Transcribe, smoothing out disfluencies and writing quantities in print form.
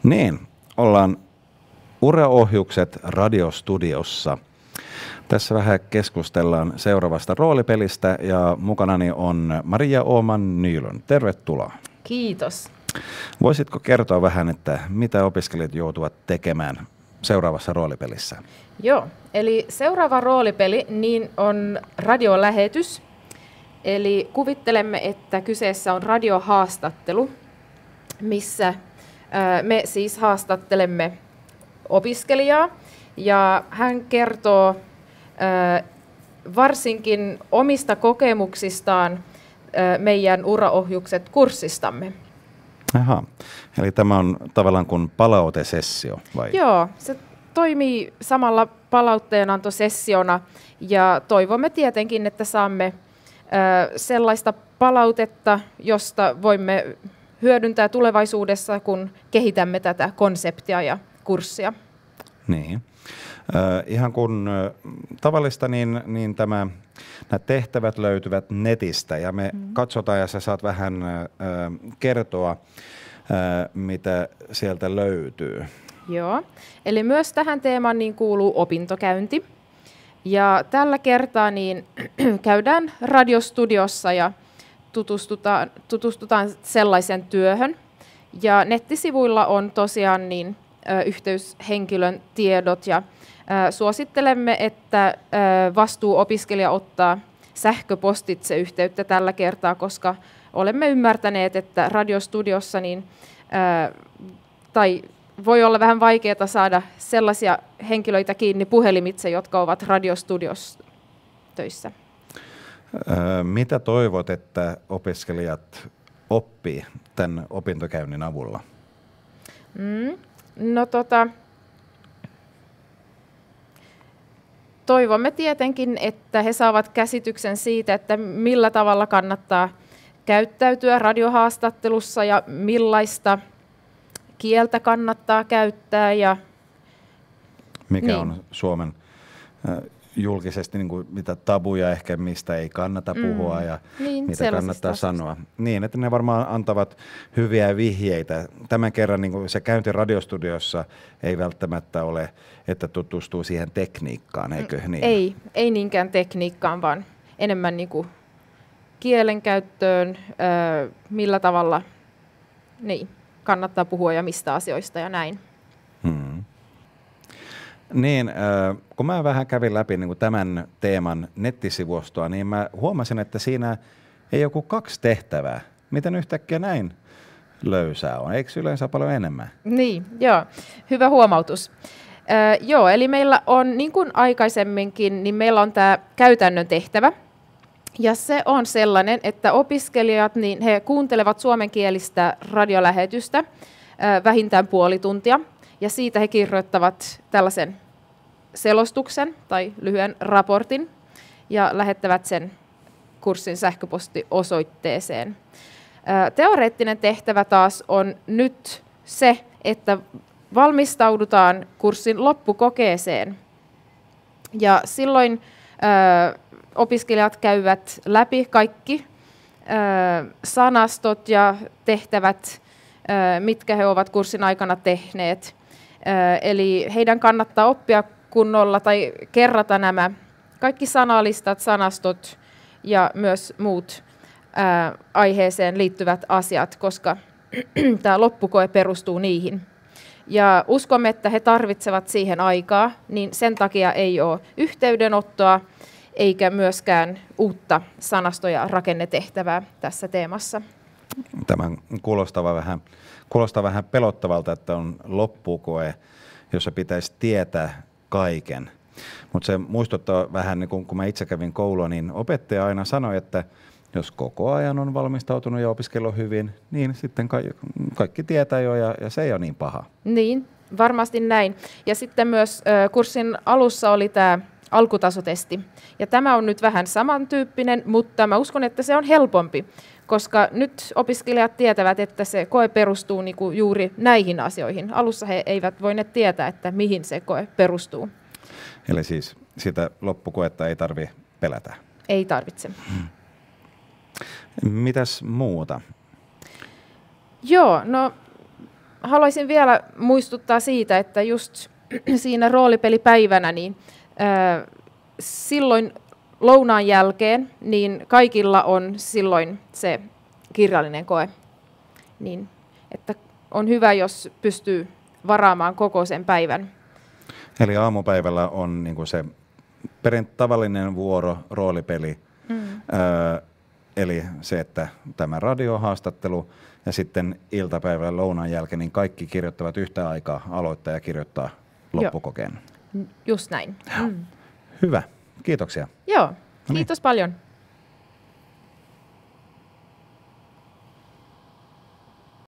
Niin, ollaan Uraohjukset radiostudiossa. Tässä vähän keskustellaan seuraavasta roolipelistä ja mukanani on Maria Åman Nylund. Tervetuloa. Kiitos. Voisitko kertoa vähän, että mitä opiskelijat joutuvat tekemään seuraavassa roolipelissä? Joo, eli seuraava roolipeli niin on radiolähetys. Eli kuvittelemme, että kyseessä on radiohaastattelu, missä me siis haastattelemme opiskelijaa ja hän kertoo varsinkin omista kokemuksistaan meidän Uraohjukset kurssistamme. Aha, eli tämä on tavallaan kuin palautesessio, vai? Joo, se toimii samalla palautteenantosessiona ja toivomme tietenkin, että saamme sellaista palautetta, josta voimme hyödyntää tulevaisuudessa, kun kehitämme tätä konseptia ja kurssia. Niin. Ihan kun tavallista, niin nämä tehtävät löytyvät netistä ja me katsotaan ja sä saat vähän kertoa, mitä sieltä löytyy. Joo, eli myös tähän teemaan niin kuuluu opintokäynti. Ja tällä kertaa niin käydään radiostudiossa ja tutustutaan sellaisen työhön. Ja nettisivuilla on tosiaan niin yhteyshenkilön tiedot ja suosittelemme, että vastuuopiskelija ottaa sähköpostitse yhteyttä tällä kertaa, koska olemme ymmärtäneet, että radiostudiossa niin, tai voi olla vähän vaikeaa saada sellaisia henkilöitä kiinni puhelimitse, jotka ovat radiostudiossa töissä. Mitä toivot, että opiskelijat oppii tämän opintokäynnin avulla? Toivomme tietenkin, että he saavat käsityksen siitä, että millä tavalla kannattaa käyttäytyä radiohaastattelussa ja millaista kieltä kannattaa käyttää. Ja mikä on Suomen julkisesti, niin kuin, mitä tabuja ehkä, mistä ei kannata puhua ja mitä kannattaa sanoa. Niin, että ne varmaan antavat hyviä vihjeitä. Tämän kerran niin kuin se käynti radiostudiossa ei välttämättä ole, että tutustuu siihen tekniikkaan, eikö niin? Ei niinkään tekniikkaan, vaan enemmän niin kuin kielenkäyttöön, millä tavalla kannattaa puhua ja mistä asioista ja näin. Niin, kun mä vähän kävin läpi niin kuin tämän teeman nettisivustoa, niin mä huomasin, että siinä ei joku 2 tehtävää. Miten yhtäkkiä näin löysää on? Eikö yleensä paljon enemmän? Niin, joo. Hyvä huomautus. Joo, eli meillä on, niin kuin aikaisemminkin, niin meillä on tämä käytännön tehtävä. Ja se on sellainen, että opiskelijat, niin he kuuntelevat suomenkielistä radiolähetystä vähintään puoli tuntia. Ja siitä he kirjoittavat tällaisen selostuksen tai lyhyen raportin ja lähettävät sen kurssin sähköpostiosoitteeseen. Teoreettinen tehtävä taas on nyt se, että valmistaudutaan kurssin loppukokeeseen. Ja silloin opiskelijat käyvät läpi kaikki sanastot ja tehtävät, mitkä he ovat kurssin aikana tehneet. Eli heidän kannattaa oppia kunnolla tai kerrata nämä kaikki sanalistat, sanastot ja myös muut aiheeseen liittyvät asiat, koska tämä loppukoe perustuu niihin. Ja uskomme, että he tarvitsevat siihen aikaa, niin sen takia ei ole yhteydenottoa eikä myöskään uutta sanasto- ja rakennetehtävää tässä teemassa. Tämä kuulostaa vähän pelottavalta, että on loppukoe, jossa pitäisi tietää kaiken. Mutta se muistuttaa vähän, niin kun mä itse kävin koulua, niin opettaja aina sanoi, että jos koko ajan on valmistautunut ja opiskellut hyvin, niin sitten kaikki tietää jo ja se ei ole niin paha. Niin, varmasti näin. Ja sitten myös kurssin alussa oli tämä alkutasotesti. Ja tämä on nyt vähän samantyyppinen, mutta mä uskon, että se on helpompi, koska nyt opiskelijat tietävät, että se koe perustuu niinku juuri näihin asioihin. Alussa he eivät voineet tietää, että mihin se koe perustuu. Eli siis sitä loppukoetta ei tarvitse pelätä? Ei tarvitse. Mitäs muuta? Joo, no haluaisin vielä muistuttaa siitä, että just siinä roolipelipäivänä, niin silloin lounaan jälkeen, niin kaikilla on silloin se kirjallinen koe. Niin, että on hyvä, jos pystyy varaamaan koko sen päivän. Eli aamupäivällä on niin kuin se tavallinen vuoro, roolipeli, eli se, että tämä radiohaastattelu ja sitten iltapäivällä lounaan jälkeen, niin kaikki kirjoittavat yhtä aikaa, aloittaa ja kirjoittaa loppukokeen. Just näin. Hyvä, kiitoksia. Joo, kiitos paljon.